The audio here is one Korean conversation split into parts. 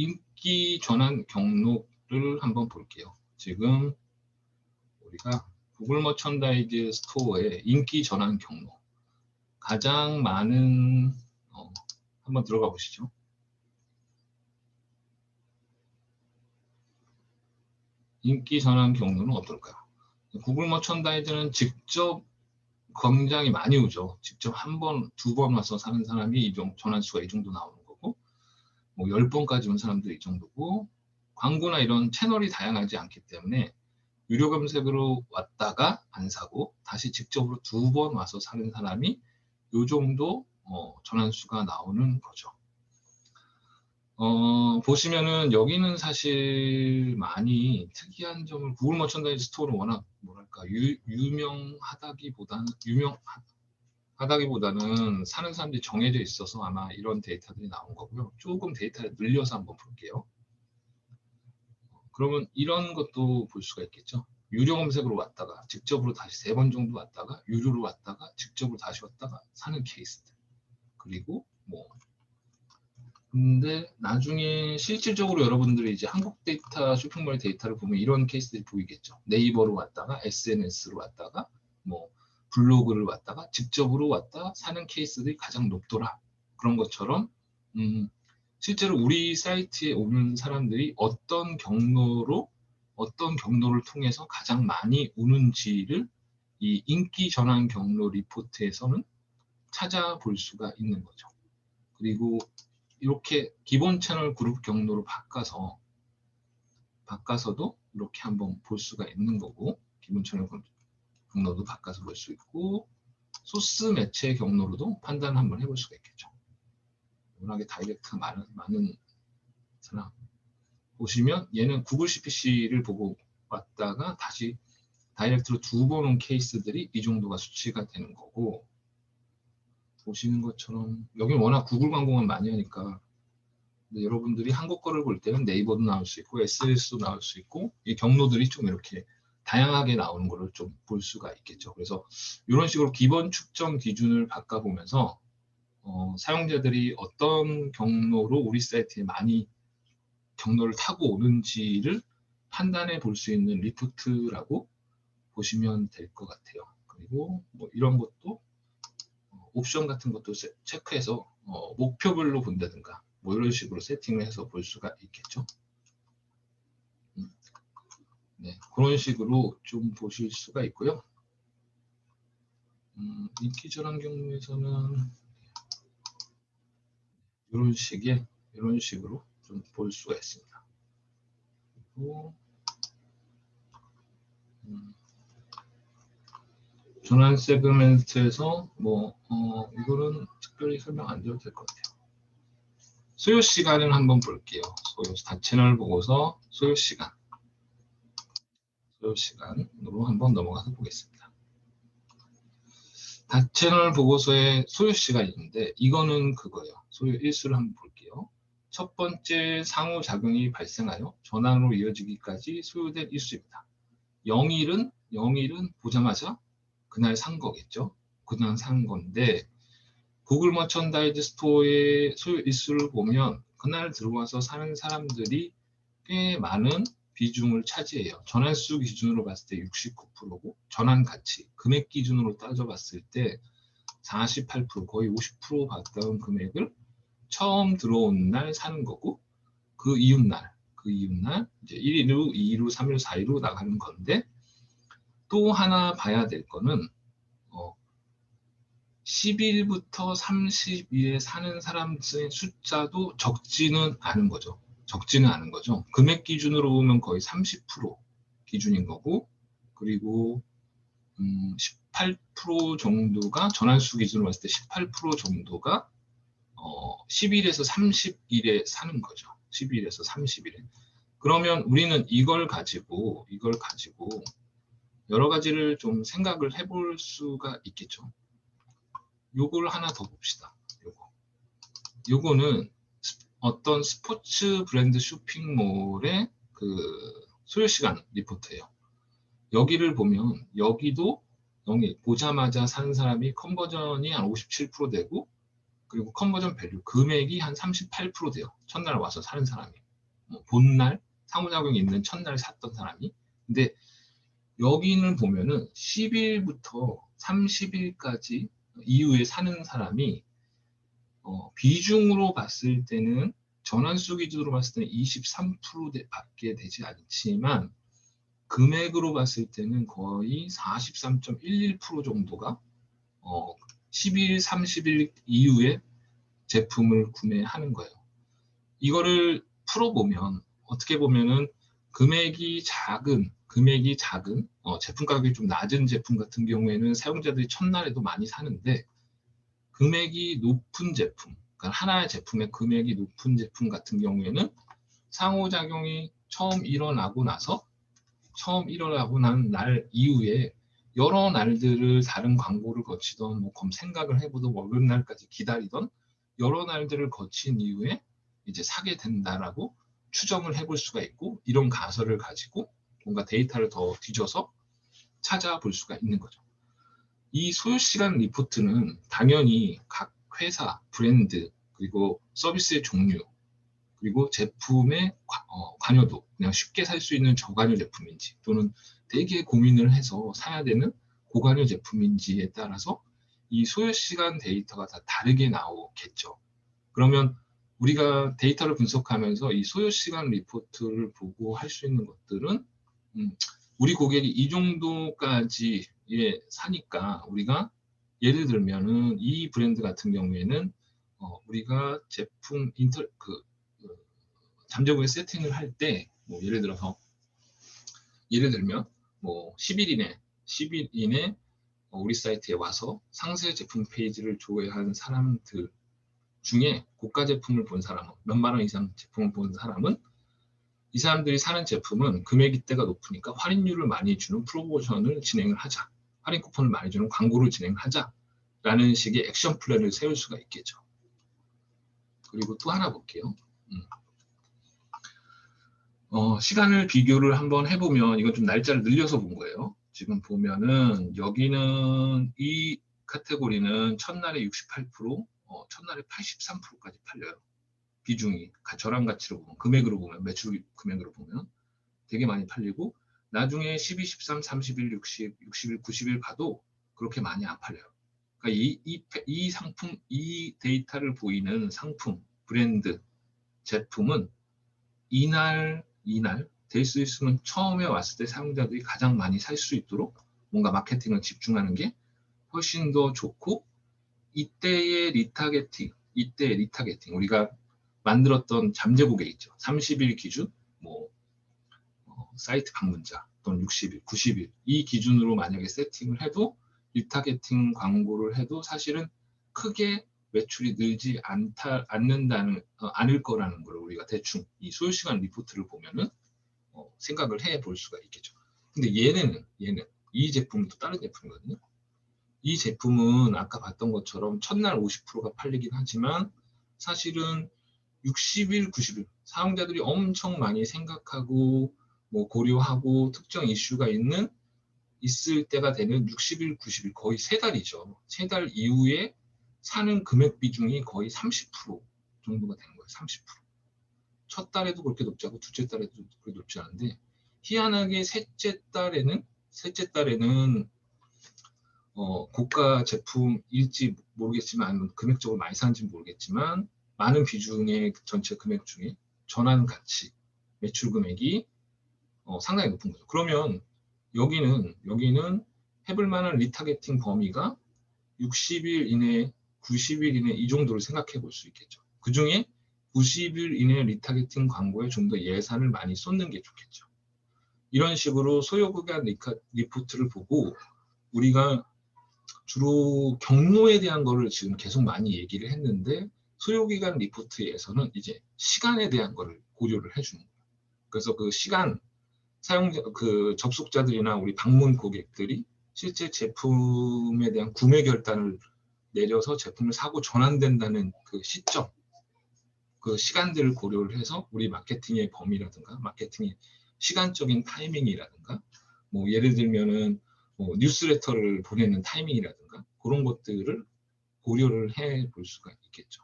인기 전환 경로를 한번 볼게요. 지금 우리가 구글 머천다이즈 스토어의 인기 전환 경로 가장 많은 한번 들어가 보시죠. 인기 전환 경로는 어떨까요? 구글 머천다이즈는 직접 굉장히 많이 오죠. 직접 한 번, 두 번 와서 사는 사람이 이 정도, 전환수가 이 정도 나오는 거고, 뭐 10번까지 온 사람도 이 정도고, 광고나 이런 채널이 다양하지 않기 때문에 유료 검색으로 왔다가 안 사고 다시 직접으로 두 번 와서 사는 사람이 이 정도 전환수가 나오는 거죠. 보시면은 여기는 사실 많이 특이한 점을 구글 머천다이즈 스토어는 워낙 뭐랄까 유명하다기보다는 사는 사람들이 정해져 있어서 아마 이런 데이터들이 나온 거고요. 조금 데이터를 늘려서 한번 볼게요. 그러면 이런 것도 볼 수가 있겠죠. 유료 검색으로 왔다가 직접으로 다시 3번 정도 왔다가 유료로 왔다가 직접으로 다시 왔다가 사는 케이스들. 그리고 뭐 근데 나중에 실질적으로 여러분들이 이제 한국 데이터 쇼핑몰 데이터를 보면 이런 케이스들이 보이겠죠. 네이버로 왔다가 SNS로 왔다가 뭐 블로그를 왔다가 직접으로 왔다 사는 케이스들이 가장 높더라. 그런 것처럼 실제로 우리 사이트에 오는 사람들이 어떤 경로를 통해서 가장 많이 오는지를 이 인기 전환 경로 리포트에서는 찾아볼 수가 있는 거죠. 그리고 이렇게 기본 채널 그룹 경로로 바꿔서도 이렇게 한번 볼 수가 있는 거고, 기본 채널 경로도 바꿔서 볼 수 있고, 소스 매체 경로로도 판단을 한번 해볼 수가 있겠죠. 워낙에 다이렉트가 많은 사람 보시면 얘는 구글 CPC를 보고 왔다가 다시 다이렉트로 두 번 온 케이스들이 이 정도가 수치가 되는 거고, 보시는 것처럼 여기 워낙 구글 광고만 많이 하니까 여러분들이 한국 거를 볼 때는 네이버도 나올 수 있고 SNS도 나올 수 있고 이 경로들이 좀 이렇게 다양하게 나오는 거를 좀 볼 수가 있겠죠. 그래서 이런 식으로 기본 축정 기준을 바꿔보면서 사용자들이 어떤 경로로 우리 사이트에 많이 경로를 타고 오는지를 판단해 볼 수 있는 리포트라고 보시면 될 것 같아요. 그리고 뭐 이런 것도 옵션 같은 것도 체크해서 목표별로 본다든가 뭐 이런 식으로 세팅을 해서 볼 수가 있겠죠. 네, 그런 식으로 좀 보실 수가 있고요. 인기 전환 경로에서는 이런 식으로 좀 볼 수가 있습니다. 그리고 전환 세그멘트에서 뭐 이거는 특별히 설명 안 드려도 될 것 같아요. 소요 시간을 한번 볼게요. 다 채널 보고서 소요 시간으로 한번 넘어가서 보겠습니다. 다 채널 보고서의 소요 시간이 있는데 이거는 그거예요. 소요 일수를 한번 볼게요. 첫 번째 상호작용이 발생하여 전환으로 이어지기까지 소요된 일수입니다. 0일은 보자마자 그날 산 거겠죠. 그날 산 건데 구글 머천다이즈 스토어의 소요 일수를 보면 그날 들어와서 사는 사람들이 꽤 많은 비중을 차지해요. 전환수 기준으로 봤을 때 69%고 전환 가치, 금액 기준으로 따져봤을 때 48%, 거의 50% 받던 금액을 처음 들어온 날 사는 거고 그 이웃날 이제 1일로, 2일로, 3일, 4일로 나가는 건데 또 하나 봐야 될 거는 10일부터 30일에 사는 사람의 숫자도 적지는 않은 거죠. 금액 기준으로 보면 거의 30% 기준인 거고, 그리고 18% 정도가 전환수 기준으로 봤을 때 18% 정도가 10일에서 30일에 사는 거죠. 12일에서 30일에. 그러면 우리는 이걸 가지고 여러 가지를 좀 생각을 해볼 수가 있겠죠. 요걸 하나 더 봅시다. 요거는 어떤 스포츠 브랜드 쇼핑몰의 그 소요시간 리포트예요. 여기를 보면 여기도 보자마자 사는 사람이 컨버전이 한 57% 되고 그리고 컨버전 밸류 금액이 한 38% 돼요. 첫날 와서 사는 사람이. 본날 상호작용이 있는 첫날 샀던 사람이. 근데 여기는 보면은 10일부터 30일까지 이후에 사는 사람이 비중으로 봤을 때는 전환수 기준으로 봤을 때는 23%밖에 되지 않지만 금액으로 봤을 때는 거의 43.11% 정도가 10일, 30일 이후에 제품을 구매하는 거예요. 이거를 풀어보면 어떻게 보면은 금액이 작은 제품 가격이 좀 낮은 제품 같은 경우에는 사용자들이 첫날에도 많이 사는데, 금액이 높은 제품, 그러니까 하나의 제품의 금액이 높은 제품 같은 경우에는 상호작용이 처음 일어나고 난 날 이후에 여러 날들을 다른 광고를 거치던 생각을 해보던 월급날까지 기다리던 여러 날들을 거친 이후에 이제 사게 된다라고 추정을 해볼 수가 있고, 이런 가설을 가지고 뭔가 데이터를 더 뒤져서 찾아볼 수가 있는 거죠. 이 소요시간 리포트는 당연히 각 회사, 브랜드, 그리고 서비스의 종류, 그리고 제품의 관여도, 그냥 쉽게 살 수 있는 저관여 제품인지 또는 되게 고민을 해서 사야 되는 고관여 제품인지에 따라서 이 소요시간 데이터가 다 다르게 나오겠죠. 그러면 우리가 데이터를 분석하면서 이 소요시간 리포트를 보고 할 수 있는 것들은 우리 고객이 이 정도까지 사니까 우리가 예를 들면은 이 브랜드 같은 경우에는 우리가 제품 잠재고에 세팅을 할 때 예를 들면 10일 이내 우리 사이트에 와서 상세 제품 페이지를 조회한 사람들 중에 고가 제품을 본 사람은, 몇만 원 이상 제품을 본 사람은 이 사람들이 사는 제품은 금액이대가 높으니까 할인율을 많이 주는 프로모션을 진행을 하자, 할인 쿠폰을 많이 주는 광고를 진행하자 라는 식의 액션 플랜을 세울 수가 있겠죠. 그리고 또 하나 볼게요. 시간을 비교를 한번 해보면, 이건 좀 날짜를 늘려서 본 거예요. 지금 보면은 여기는 이 카테고리는 첫날에 68%, 첫날에 83%까지 팔려요. 비중이 저랑 가치로 보면, 금액으로 보면, 매출 금액으로 보면 되게 많이 팔리고, 나중에 12, 13, 30일, 60, 60일, 90일 가도 그렇게 많이 안 팔려요. 그러니까 이 상품, 이 데이터를 보이는 상품, 브랜드, 제품은 이날 될 수 있으면 처음에 왔을 때 사용자들이 가장 많이 살 수 있도록 뭔가 마케팅을 집중하는 게 훨씬 더 좋고, 이때의 리타게팅, 우리가 만들었던 잠재 고객 있죠. 30일 기준, 사이트 방문자 또는 60일, 90일 이 기준으로 만약에 세팅을 해도, 리타게팅 광고를 해도 사실은 크게 매출이 늘지 않을 거라는 걸 우리가 대충 이 소요시간 리포트를 보면은 생각을 해 볼 수가 있겠죠. 근데 얘는 이 제품은 또 다른 제품이거든요. 이 제품은 아까 봤던 것처럼 첫날 50%가 팔리긴 하지만 사실은 60일, 90일 사용자들이 엄청 많이 생각하고 고려하고 특정 이슈가 있을 때가 되는 60일, 90일, 거의 3달이죠. 3달 이후에 사는 금액 비중이 거의 30% 정도가 되는 거예요. 30%. 첫 달에도 그렇게 높지 않고 둘째 달에도 그렇게 높지 않은데, 희한하게 셋째 달에는 고가 제품일지 모르겠지만, 금액적으로 많이 사는지 모르겠지만, 많은 비중의 전체 금액 중에 전환 가치, 매출 금액이 상당히 높은 거죠. 그러면 여기는 해볼 만한 리타게팅 범위가 60일 이내, 90일 이내 이 정도를 생각해 볼 수 있겠죠. 그 중에 90일 이내 리타게팅 광고에 좀 더 예산을 많이 쏟는 게 좋겠죠. 이런 식으로 소요기간 리포트를 보고 우리가 주로 경로에 대한 거를 지금 계속 많이 얘기를 했는데, 소요기간 리포트에서는 이제 시간에 대한 거를 고려를 해주는 거예요. 그래서 그 시간, 접속자들이나 우리 방문 고객들이 실제 제품에 대한 구매 결단을 내려서 제품을 사고 전환된다는 그 시점, 그 시간들을 고려를 해서 우리 마케팅의 범위라든가 마케팅의 시간적인 타이밍이라든가, 예를 들면은 뉴스레터를 보내는 타이밍이라든가 그런 것들을 고려를 해 볼 수가 있겠죠.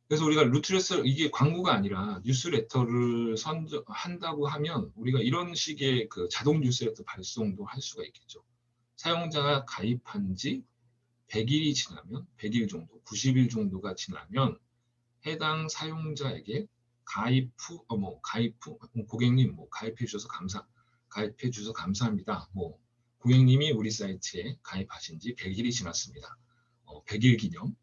그래서 우리가 루트레스 이게 광고가 아니라 뉴스레터를 한다고 하면 우리가 이런 식의 그 자동 뉴스레터 발송도 할 수가 있겠죠. 사용자가 가입한 지 100일이 지나면 100일 정도, 90일 정도가 지나면 해당 사용자에게 가입 후, 고객님 가입해 주셔서 감사합니다. 고객님이 우리 사이트에 가입하신 지 100일이 지났습니다. 100일 기념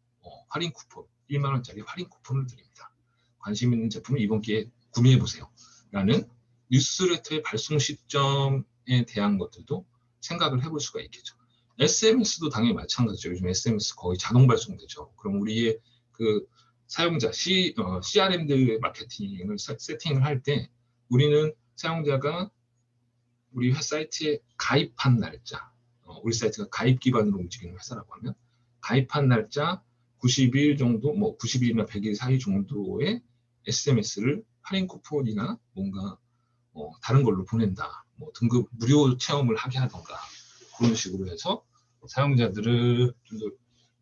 할인 쿠폰 1만 원짜리 할인 쿠폰을 드립니다. 관심 있는 제품을 이번 기회에 구매해 보세요. 라는 뉴스레터의 발송 시점에 대한 것들도 생각을 해볼 수가 있겠죠. SMS도 당연히 마찬가지죠. 요즘 SMS 거의 자동 발송되죠. 그럼 우리의 그 사용자 CRM들 마케팅을 세팅을 할 때 우리는 사용자가 우리 사이트에 가입한 날짜, 우리 사이트가 가입 기반으로 움직이는 회사라고 하면 가입한 날짜 90일 정도, 90일이나 100일 사이 정도의 SMS를 할인 쿠폰이나 뭔가 다른 걸로 보낸다. 등급 무료 체험을 하게 하던가 그런 식으로 해서 사용자들을 좀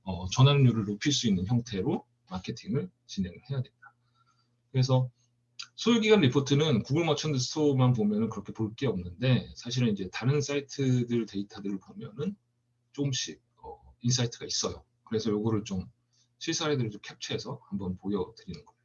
더 전환율을 높일 수 있는 형태로 마케팅을 진행을 해야 됩니다. 그래서 소요기간 리포트는 구글 머천트 스토어만 보면은 그렇게 볼 게 없는데 사실은 이제 다른 사이트들 데이터들을 보면은 조금씩 인사이트가 있어요. 그래서 요거를 좀 실사례들을 좀 캡처해서 한번 보여드리는 겁니다.